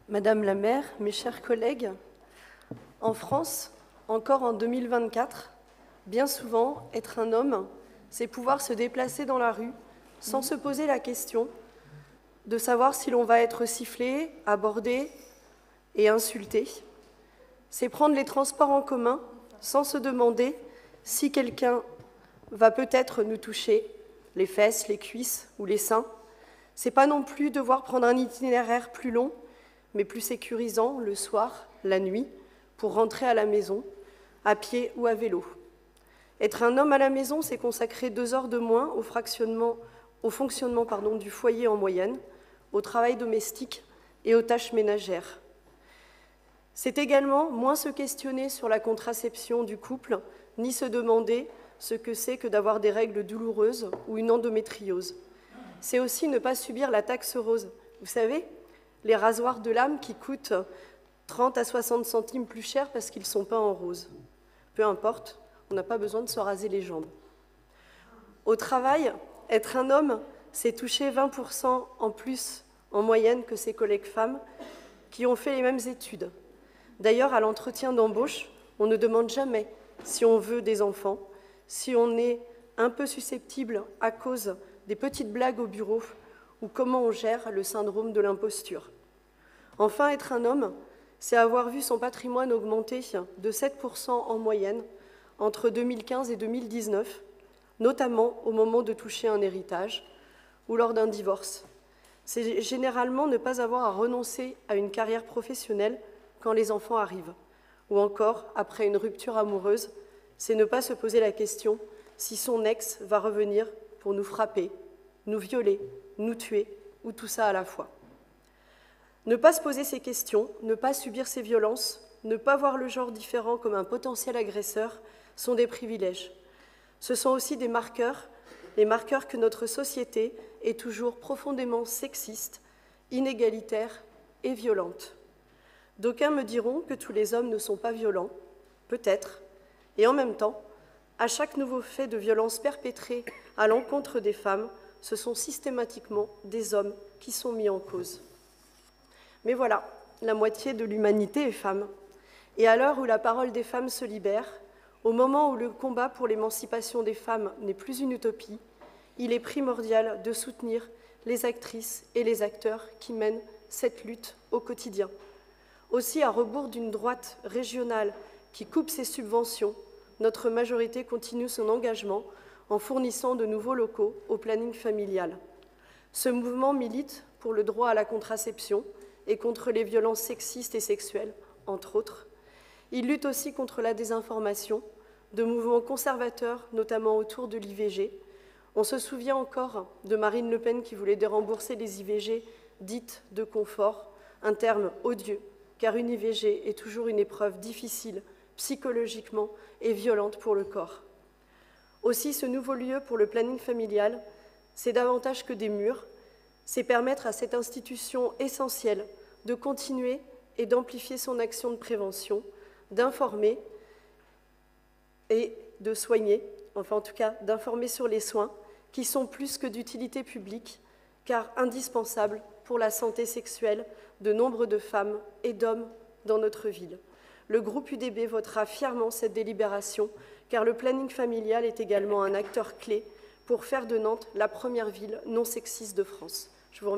Madame la maire, mes chers collègues, en France, encore en 2024, bien souvent, être un homme, c'est pouvoir se déplacer dans la rue sans se poser la question de savoir si l'on va être sifflé, abordé et insulté. C'est prendre les transports en commun sans se demander si quelqu'un va peut-être nous toucher les fesses, les cuisses ou les seins. C'est pas non plus devoir prendre un itinéraire plus long, mais plus sécurisant le soir, la nuit, pour rentrer à la maison, à pied ou à vélo. Être un homme à la maison, c'est consacrer 2 heures de moins au fonctionnement du foyer en moyenne, au travail domestique et aux tâches ménagères. C'est également moins se questionner sur la contraception du couple, ni se demander ce que c'est que d'avoir des règles douloureuses ou une endométriose. C'est aussi ne pas subir la taxe rose. Vous savez, les rasoirs de lame qui coûtent 30 à 60 centimes plus cher parce qu'ils sont peints en rose. Peu importe, on n'a pas besoin de se raser les jambes. Au travail, être un homme, c'est toucher 20% en plus en moyenne que ses collègues femmes qui ont fait les mêmes études. D'ailleurs, à l'entretien d'embauche, on ne demande jamais si on veut des enfants, si on est un peu susceptible à cause des petites blagues au bureau ou comment on gère le syndrome de l'imposture. Enfin, être un homme, c'est avoir vu son patrimoine augmenter de 7% en moyenne entre 2015 et 2019, notamment au moment de toucher un héritage ou lors d'un divorce. C'est généralement ne pas avoir à renoncer à une carrière professionnelle quand les enfants arrivent, ou encore, après une rupture amoureuse, c'est ne pas se poser la question si son ex va revenir pour nous frapper, nous violer, nous tuer, ou tout ça à la fois. Ne pas se poser ces questions, ne pas subir ces violences, ne pas voir le genre différent comme un potentiel agresseur sont des privilèges. Ce sont aussi des marqueurs, les marqueurs que notre société est toujours profondément sexiste, inégalitaire et violente. D'aucuns me diront que tous les hommes ne sont pas violents, peut-être, et en même temps, à chaque nouveau fait de violence perpétré à l'encontre des femmes, ce sont systématiquement des hommes qui sont mis en cause. Mais voilà, la moitié de l'humanité est femme. Et à l'heure où la parole des femmes se libère, au moment où le combat pour l'émancipation des femmes n'est plus une utopie, il est primordial de soutenir les actrices et les acteurs qui mènent cette lutte au quotidien. Aussi, à rebours d'une droite régionale qui coupe ses subventions, notre majorité continue son engagement en fournissant de nouveaux locaux au planning familial. Ce mouvement milite pour le droit à la contraception et contre les violences sexistes et sexuelles, entre autres. Il lutte aussi contre la désinformation, de mouvements conservateurs, notamment autour de l'IVG. On se souvient encore de Marine Le Pen qui voulait dérembourser les IVG dites de confort, un terme odieux, car une IVG est toujours une épreuve difficile, psychologiquement et violente pour le corps. Aussi, ce nouveau lieu pour le planning familial, c'est davantage que des murs, c'est permettre à cette institution essentielle de continuer et d'amplifier son action de prévention, d'informer et de soigner, enfin en tout cas d'informer sur les soins, qui sont plus que d'utilité publique, car indispensables pour la santé sexuelle de nombre de femmes et d'hommes dans notre ville. Le groupe UDB votera fièrement cette délibération, car le planning familial est également un acteur clé pour faire de Nantes la première ville non sexiste de France.